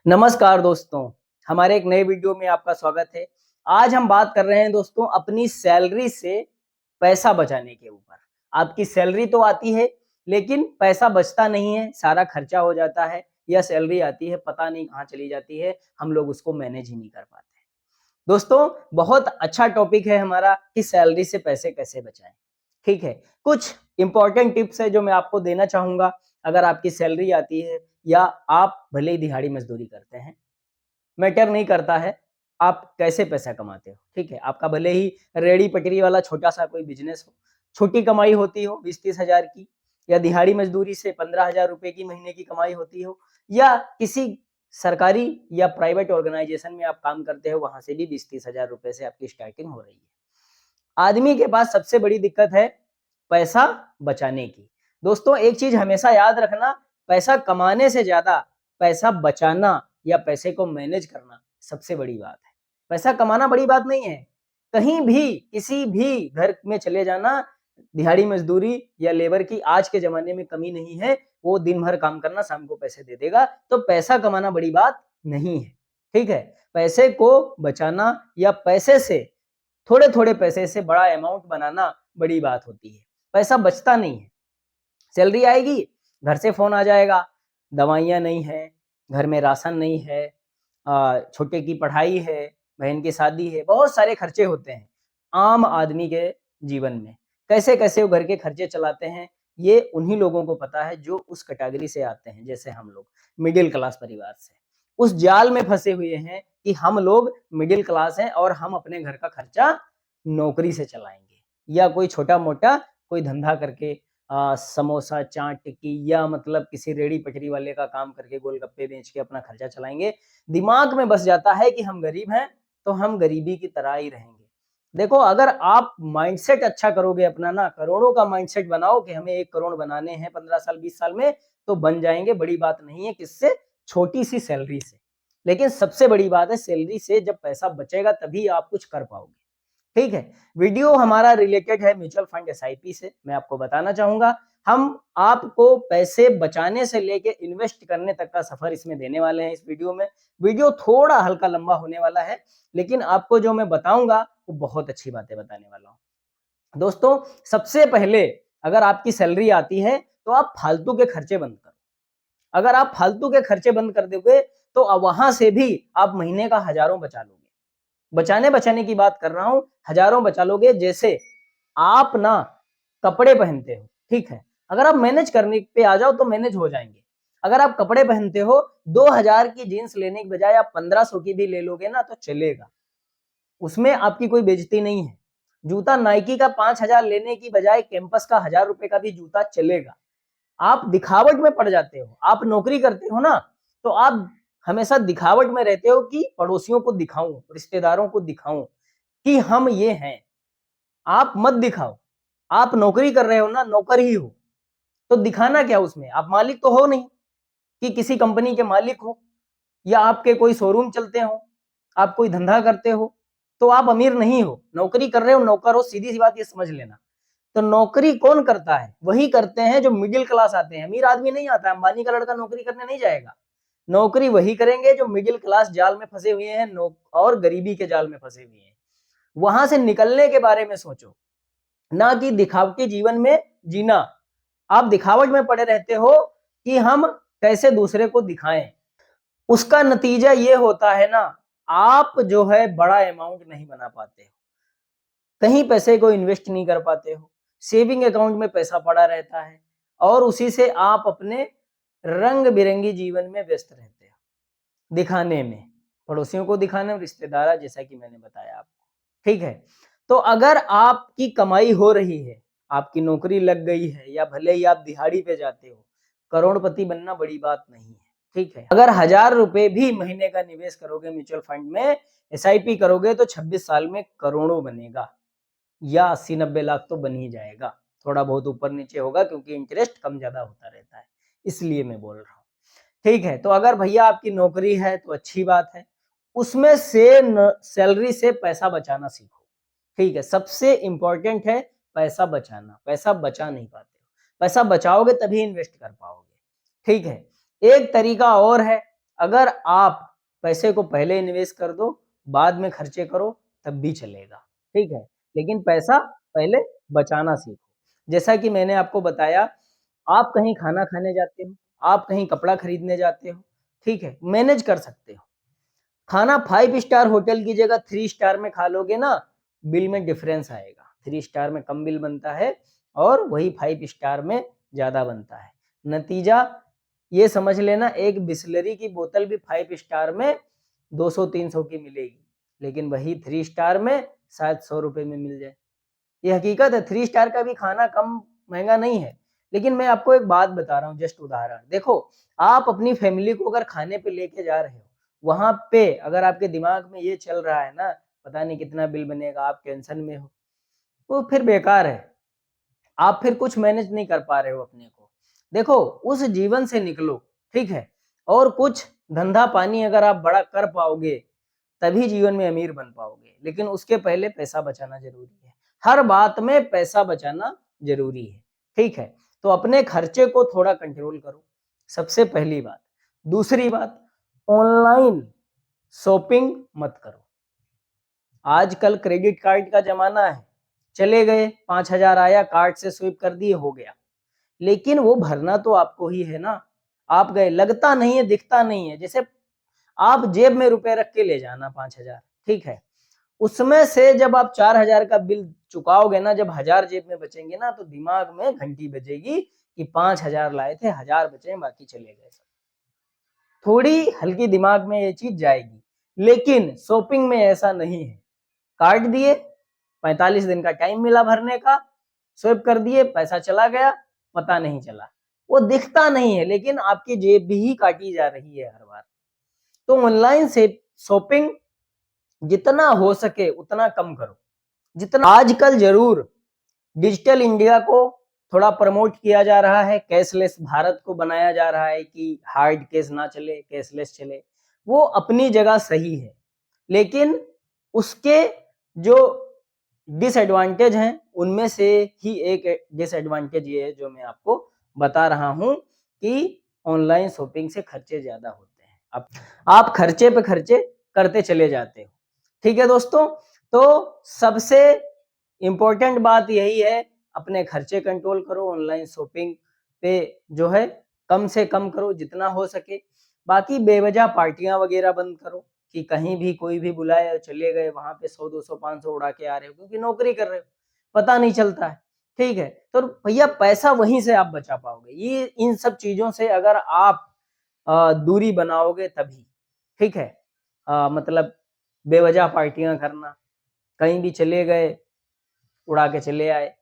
नमस्कार दोस्तों, हमारे एक नए वीडियो में आपका स्वागत है। आज हम बात कर रहे हैं दोस्तों अपनी सैलरी से पैसा बचाने के ऊपर। आपकी सैलरी तो आती है, लेकिन पैसा बचता नहीं है, सारा खर्चा हो जाता है या सैलरी आती है, पता नहीं कहाँ चली जाती है, हम लोग उसको मैनेज ही नहीं कर पाते। दोस्तों, बहुत अच्छा टॉपिक है हमारा कि सैलरी से पैसे कैसे बचाएं। ठीक है, कुछ इंपॉर्टेंट टिप्स है जो मैं आपको देना चाहूंगा। अगर आपकी सैलरी आती है या आप भले ही दिहाड़ी मजदूरी करते हैं, मैटर नहीं करता है आप कैसे पैसा कमाते हो। ठीक है, आपका भले ही रेड़ी पटरी वाला छोटा सा कोई बिजनेस हो, छोटी कमाई होती हो 20-30 हजार की, या दिहाड़ी मजदूरी से 15 हजार रुपए की महीने की कमाई होती हो, या किसी सरकारी या प्राइवेट ऑर्गेनाइजेशन में आप काम करते हो, वहां से भी 20-30 हजार रुपए से आपकी स्टार्टिंग हो रही है। आदमी के पास सबसे बड़ी दिक्कत है पैसा बचाने की। दोस्तों, एक चीज हमेशा याद रखना, पैसा कमाने से ज्यादा पैसा बचाना या पैसे को मैनेज करना सबसे बड़ी बात है। पैसा कमाना बड़ी बात नहीं है। कहीं भी किसी भी घर में चले जाना, दिहाड़ी मजदूरी या लेबर की आज के जमाने में कमी नहीं है। वो दिन भर काम करना, शाम को पैसे दे देगा। तो पैसा कमाना बड़ी बात नहीं है। ठीक है, पैसे को बचाना या पैसे से थोड़े थोड़े पैसे से बड़ा अमाउंट बनाना बड़ी बात होती है। पैसा बचता नहीं है। सैलरी आएगी, घर से फोन आ जाएगा, दवाइयाँ नहीं है, घर में राशन नहीं है, छोटे की पढ़ाई है, बहन की शादी है, बहुत सारे खर्चे होते हैं आम आदमी के जीवन में। कैसे कैसे वो घर के खर्चे चलाते हैं, ये उन्हीं लोगों को पता है जो उस कैटेगरी से आते हैं, जैसे हम लोग मिडिल क्लास परिवार से। उस जाल में फंसे हुए हैं कि हम लोग मिडिल क्लास हैं और हम अपने घर का खर्चा नौकरी से चलाएंगे या कोई छोटा मोटा कोई धंधा करके, समोसा चाट टिक्की या मतलब किसी रेड़ी पटरी वाले का काम करके गोलगप्पे बेच के अपना खर्चा चलाएंगे। दिमाग में बस जाता है कि हम गरीब हैं तो हम गरीबी की तरह ही रहेंगे। देखो, अगर आप माइंडसेट अच्छा करोगे अपना ना, करोड़ों का माइंडसेट बनाओ कि हमें 1 करोड़ बनाने हैं 15 साल 20 साल में, तो बन जाएंगे। बड़ी बात नहीं है किससे, छोटी सी सैलरी से। लेकिन सबसे बड़ी बात है सैलरी से जब पैसा बचेगा तभी आप कुछ कर पाओगे। ठीक है, वीडियो हमारा रिलेटेड है म्यूचुअल फंड एसआईपी से। मैं आपको बताना चाहूंगा, हम आपको पैसे बचाने से लेके इन्वेस्ट करने तक का सफर इसमें देने वाले हैं इस वीडियो में। वीडियो थोड़ा हल्का लंबा होने वाला है, लेकिन आपको जो मैं बताऊंगा वो बहुत अच्छी बातें बताने वाला हूँ। दोस्तों, सबसे पहले अगर आपकी सैलरी आती है तो आप फालतू के खर्चे बंद करो। अगर आप फालतू के खर्चे बंद कर दोगे तो वहां से भी आप महीने का हजारों बचा लोगे। बचाने बचाने की बात कर रहा हूं, हजारों बचा लोगे। जैसे आप ना कपड़े पहनते हो, ठीक है, अगर आप मैनेज करने पे आ जाओ तो मैनेज हो जाएंगे। अगर आप कपड़े पहनते हो, 2000 की जीन्स लेने की बजाय आप 1500 की भी ले लोगे ना तो चलेगा, उसमें आपकी कोई बेइज्जती नहीं है। जूता नाइकी का 5000 लेने की बजाय कैंपस का 1000 रुपए का भी जूता चलेगा। आप दिखावट में पड़ जाते हो। आप नौकरी करते हो ना, तो आप हमेशा दिखावट में रहते हो कि पड़ोसियों को दिखाऊं, रिश्तेदारों को दिखाऊं कि हम ये हैं। आप मत दिखाओ। आप नौकरी कर रहे हो ना, नौकर ही हो, तो दिखाना क्या उसमें। आप मालिक तो हो नहीं कि किसी कंपनी के मालिक हो या आपके कोई शोरूम चलते हो, आप कोई धंधा करते हो, तो आप अमीर नहीं हो। नौकरी कर रहे हो, नौकर हो, सीधी सी बात ये समझ लेना। तो नौकरी कौन करता है, वही करते हैं जो मिडिल क्लास आते हैं। अमीर आदमी नहीं आता, अंबानी का लड़का नौकरी करने नहीं जाएगा। नौकरी वही करेंगे जो मिडिल क्लास जाल में फंसे हुए हैं और गरीबी के जाल में फंसे हुए हैं। वहां से निकलने के बारे में सोचो, ना कि दिखावटी जीवन में जीना। आप दिखावट में पड़े रहते हो कि हम कैसे दूसरे को दिखाएं। उसका नतीजा ये होता है ना, आप जो है बड़ा अमाउंट नहीं बना पाते हो, कहीं पैसे को इन्वेस्ट नहीं कर पाते हो, सेविंग अकाउंट में पैसा पड़ा रहता है और उसी से आप अपने रंग बिरंगी जीवन में व्यस्त रहते हो, दिखाने में, पड़ोसियों को दिखाने में, रिश्तेदार, जैसा कि मैंने बताया आपको। ठीक है, तो अगर आपकी कमाई हो रही है, आपकी नौकरी लग गई है या भले ही आप दिहाड़ी पे जाते हो, करोड़पति बनना बड़ी बात नहीं है। ठीक है, अगर 1000 रुपए भी महीने का निवेश करोगे म्यूचुअल फंड में, एसआईपी करोगे, तो 26 साल में करोड़ों बनेगा या 80-90 लाख तो बन ही जाएगा। थोड़ा बहुत ऊपर नीचे होगा क्योंकि इंटरेस्ट कम ज्यादा होता रहता है, इसलिए मैं बोल रहा हूँ। ठीक है, तो अगर भैया आपकी नौकरी है तो अच्छी बात है, उसमें से सैलरी से पैसा बचाना सीखो। ठीक है, सबसे इंपॉर्टेंट है पैसा बचाना। पैसा बचा नहीं पाते हो, पैसा बचाओगे तभी इन्वेस्ट कर पाओगे। ठीक है, एक तरीका और है, अगर आप पैसे को पहले इन्वेस्ट कर दो, बाद में खर्चे करो, तब भी चलेगा, ठीक है। लेकिन पैसा पहले बचाना सीखो। जैसा कि मैंने आपको बताया, आप कहीं खाना खाने जाते हो, आप कहीं कपड़ा खरीदने जाते हो, ठीक है, मैनेज कर सकते हो। खाना 5 स्टार होटल की जगह 3 स्टार में खा लोगे ना, बिल में डिफरेंस आएगा। 3 स्टार में कम बिल बनता है और वही 5 स्टार में ज़्यादा बनता है। नतीजा ये समझ लेना, एक बिसलरी की बोतल भी 5 स्टार में 200-300 की मिलेगी, लेकिन वही 3 स्टार में शायद 100 रुपए में मिल जाए। ये हकीकत है, 3 स्टार का भी खाना कम महँगा नहीं है। लेकिन मैं आपको एक बात बता रहा हूँ, जस्ट उदाहरण। देखो, आप अपनी फैमिली को अगर खाने पे लेके जा रहे हो, वहाँ पे अगर आपके दिमाग में ये चल रहा है ना, पता नहीं कितना बिल बनेगा, आप टेंशन में हो, तो फिर बेकार है। आप फिर कुछ मैनेज नहीं कर पा रहे हो अपने को। देखो, उस जीवन से निकलो, ठीक है? और कुछ धंधा पानी अगर आप बड़ा कर पाओगे, तभी जीवन में अमीर बन पाओगे। लेकिन उसके पहले पैसा बचाना ज़रूरी है। हर बात में पैसा बचाना ज़रूरी है, ठीक है? तो अपने खर्चे को थोड़ा कंट्रोल करो, सबसे पहली बात। दूसरी बात, ऑनलाइन शॉपिंग मत करो। आजकल क्रेडिट कार्ड का ज़माना है। चले गए, 5,000 आया, कार्ड से स्वाइप कर दिए, हो गया। लेकिन वो भरना तो आपको ही है ना। आप गए, लगता नहीं है, दिखता नहीं है। जैसे आप जेब में रुपए रख के ले जाना 5,000, ठीक है? उसमें से जब आप 4,000 का बिल चुकाओगे ना, जब 1,000 जेब में बचेंगे ना, तो दिमाग में घंटी बजेगी कि 5,000 लाए थे, 1,000 बचे, बाकी चले गए सब। थोड़ी हल्की दिमाग में ये चीज जाएगी। लेकिन शॉपिंग में ऐसा नहीं है। कार्ड दिए, 45 दिन का टाइम मिला भरने का, स्वाइप कर दिए, पैसा चला गया, पता नहीं चला। वो दिखता नहीं है, लेकिन आपकी जेब भी ही काटी जा रही है हर बार। तो ऑनलाइन से शॉपिंग जितना हो सके उतना कम करो। जितना आजकल जरूर डिजिटल इंडिया को थोड़ा प्रमोट किया जा रहा है, कैशलेस भारत को बनाया जा रहा है कि हार्ड कैश ना चले, कैशलेस चले। वो अपनी जगह सही है, लेकिन उसके जो डिसएडवांटेज हैं, उनमें से ही एक डिसएडवांटेज ये है जो मैं आपको बता रहा हूं कि ऑनलाइन शॉपिंग से खर्चे ज्यादा होते हैं। आप खर्चे पे खर्चे करते चले जाते हो, ठीक है दोस्तों? तो सबसे इम्पोर्टेंट बात यही है, अपने खर्चे कंट्रोल करो, ऑनलाइन शॉपिंग पे जो है कम से कम करो जितना हो सके। बाकी बेवजह पार्टियां वगैरह बंद करो कि कहीं भी कोई भी बुलाए चले गए, वहां पे 100, 200, 500 उड़ा के आ रहे हो, क्योंकि नौकरी कर रहे हो, पता नहीं चलता है, ठीक है? तो भैया पैसा वहीं से आप बचा पाओगे। ये इन सब चीजों से अगर आप दूरी बनाओगे तभी, ठीक है? मतलब बेवजह पार्टियां करना, कहीं भी चले गए, उड़ा के चले आए,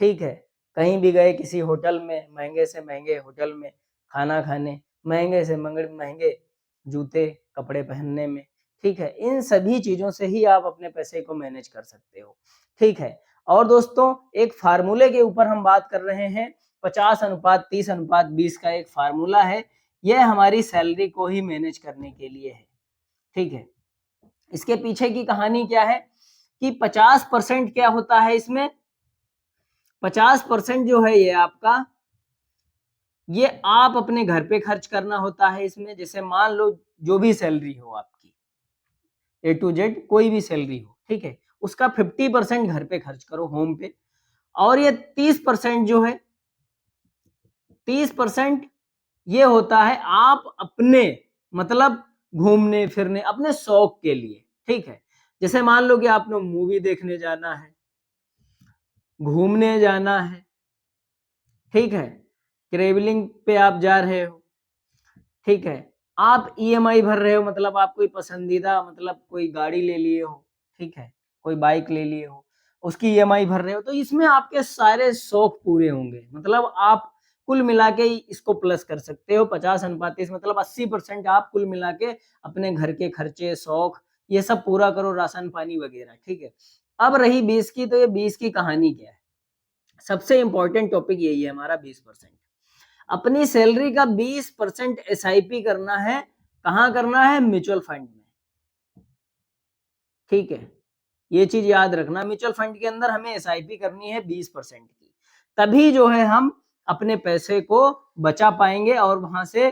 ठीक है? कहीं भी गए किसी होटल में, महंगे से महंगे होटल में खाना खाने, महंगे से महंगे जूते कपड़े पहनने में, ठीक है? इन सभी चीजों से ही आप अपने पैसे को मैनेज कर सकते हो, ठीक है? और दोस्तों, एक फार्मूले के ऊपर हम बात कर रहे हैं, 50:30:20 का एक फार्मूला है। यह हमारी सैलरी को ही मैनेज करने के लिए है, ठीक है? इसके पीछे की कहानी क्या है कि 50% क्या होता है इसमें, 50% जो है ये आपका, ये आप अपने घर पे खर्च करना होता है इसमें। जैसे मान लो जो भी सैलरी हो आपकी, A to Z कोई भी सैलरी हो, ठीक है? उसका 50% घर पे खर्च करो, होम पे। और ये 30% जो है, 30% ये होता है आप अपने, मतलब घूमने फिरने, अपने शौक के लिए, ठीक है? जैसे मान लो कि आपने मूवी देखने जाना है, घूमने जाना है, ठीक है? ट्रेवलिंग पे आप जा रहे हो, ठीक है? आप ईएमआई भर रहे हो, मतलब आप कोई पसंदीदा, मतलब कोई गाड़ी ले लिए हो, ठीक है? कोई बाइक ले लिए हो, उसकी ईएमआई भर रहे हो, तो इसमें आपके सारे शौक पूरे होंगे। मतलब आप कुल मिला के इसको प्लस कर सकते हो 50:30, मतलब 80% आप कुल मिला के अपने घर के खर्चे, शौक, ये सब पूरा करो, राशन पानी वगैरह, ठीक है? अब रही 20 की, तो ये 20 की कहानी क्या है? सबसे इंपॉर्टेंट टॉपिक यही है हमारा, 20%। अपनी सैलरी का 20% एसआईपी करना है। कहाँ करना है? म्यूचुअल फंड में, ठीक है? ये चीज याद रखना, म्यूचुअल फंड के अंदर हमें एसआईपी करनी है 20% की। तभी जो है हम अपने पैसे को बचा पाएंगे और वहां से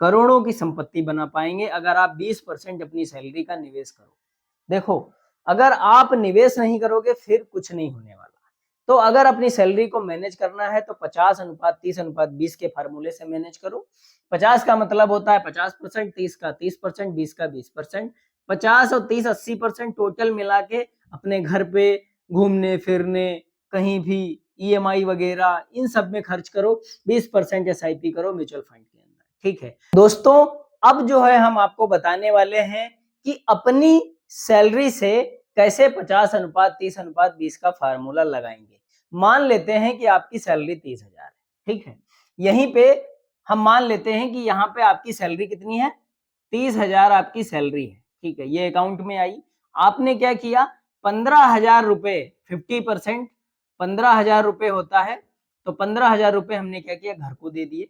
करोड़ों की संपत्ति बना पाएंगे अगर आप 20% अपनी सैलरी का निवेश करो। देखो, अगर आप निवेश नहीं करोगे फिर कुछ नहीं होने वाला। तो अगर अपनी सैलरी को मैनेज करना है तो 50:30:20 के फार्मूले से मैनेज करो। 50 का मतलब होता है 50%, 30 का 30%, 20 का 20%। 50 और 30 80% टोटल मिला के अपने घर पे घूमने फिरने, कहीं भी ईएमआई वगैरह इन सब में खर्च करो। 20% एसआईपी करो म्यूचुअल फंड के अंदर। ठीक है दोस्तों, अब जो है हम आपको बताने वाले हैं कि अपनी सैलरी से कैसे 50:30:20 का फार्मूला लगाएंगे। मान लेते हैं कि आपकी सैलरी 30,000 है। ठीक है, यहीं पे हम मान लेते हैं कि यहाँ पे आपकी सैलरी कितनी है, 30,000 आपकी सैलरी है। ठीक है, ये अकाउंट में आई। आपने क्या किया, 15,000 रुपए 50%, 15,000 रुपए होता है, तो 15,000 रुपए हमने क्या किया, घर को दे दिए।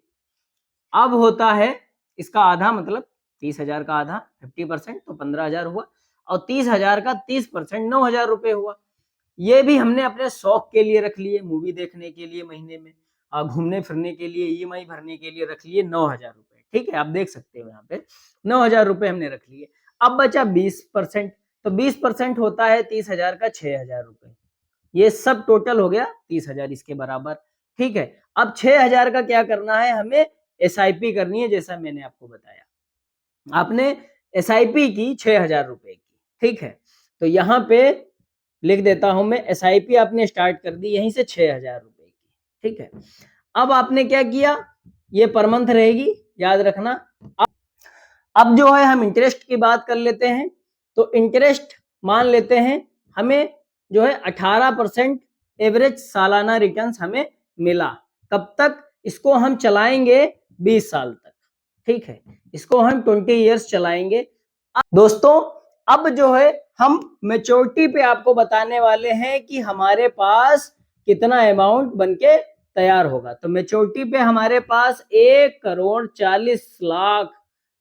अब होता है इसका आधा, मतलब 30,000 का आधा 50% तो 15,000 हुआ, और 30,000 का 30% 9,000 रुपए हुआ। ये भी हमने अपने शौक के लिए रख लिए, मूवी देखने के लिए महीने में, घूमने फिरने के लिए, ईएमआई भरने के लिए रख लिए 9,000 रुपए। ठीक है, आप देख सकते हो यहाँ पे 9,000 रुपए हमने रख लिए। अब बचा 20%, तो 20% होता है 30,000 का 6,000 रुपए। ये सब टोटल हो गया 30,000 इसके बराबर। ठीक है, अब 6,000 का क्या करना है, हमें एसआईपी करनी है, जैसा मैंने आपको बताया। आपने एसआईपी की 6,000 रुपए की। ठीक है, तो यहाँ पे लिख देता हूं मैं, एसआईपी आपने स्टार्ट कर दी यहीं से 6,000 रुपए की। ठीक है, अब आपने क्या किया, ये पर मंथ रहेगी, याद रखना। अब जो है हम इंटरेस्ट की बात कर लेते हैं। तो इंटरेस्ट मान लेते हैं हमें जो है 18% एवरेज सालाना रिटर्न हमें मिला। कब तक, इसको हम चलाएंगे 20 साल तक। ठीक है, इसको हम 20 इयर्स चलाएंगे। दोस्तों, अब जो है हम मैच्योरिटी पे आपको बताने वाले हैं कि हमारे पास कितना अमाउंट बनके तैयार होगा। तो मैच्योरिटी पे हमारे पास 1,40,40,00,000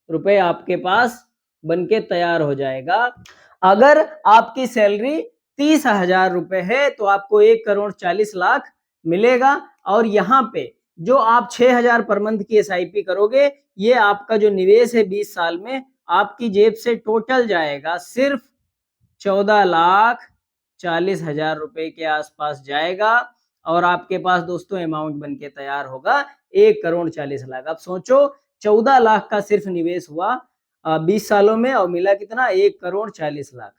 रुपए आपके पास बनके तैयार हो जाएगा। अगर आपकी सैलरी 30,000 रुपए है तो आपको 1,40,40,00,000 मिलेगा। और यहाँ पे जो आप 6,000 पर मंथ की एसआईपी करोगे, ये आपका जो निवेश है 20 साल में आपकी जेब से टोटल जाएगा सिर्फ 14,40,000 रुपए के आसपास जाएगा। और आपके पास दोस्तों अमाउंट बनके तैयार होगा 1,40,40,00,000। अब सोचो, 14 लाख का सिर्फ निवेश हुआ 20 सालों में और मिला कितना, 1,40,40,00,000।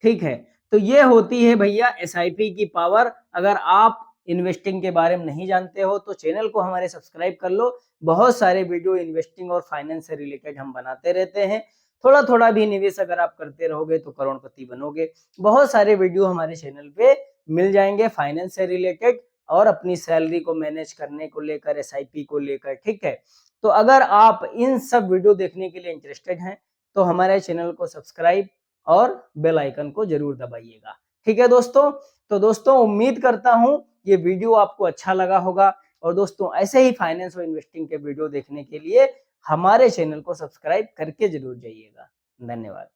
ठीक है, तो ये होती है भैया एसआईपी की पावर। अगर आप इन्वेस्टिंग के बारे में नहीं जानते हो तो चैनल को हमारे सब्सक्राइब कर लो। बहुत सारे वीडियो इन्वेस्टिंग और फाइनेंस से रिलेटेड हम बनाते रहते हैं। थोड़ा थोड़ा भी निवेश अगर आप करते रहोगे तो करोड़पति बनोगे। बहुत सारे वीडियो हमारे चैनल पे मिल जाएंगे फाइनेंस से रिलेटेड और अपनी सैलरी को मैनेज करने को लेकर, एसआईपी को लेकर। ठीक है, तो अगर आप इन सब वीडियो देखने के लिए इंटरेस्टेड हैं तो हमारे चैनल को सब्सक्राइब और बेल आइकन को जरूर दबाइएगा। ठीक है दोस्तों, तो दोस्तों उम्मीद करता हूं ये वीडियो आपको अच्छा लगा होगा। और दोस्तों ऐसे ही फाइनेंस और इन्वेस्टिंग के वीडियो देखने के लिए हमारे चैनल को सब्सक्राइब करके जरूर जाइएगा। धन्यवाद।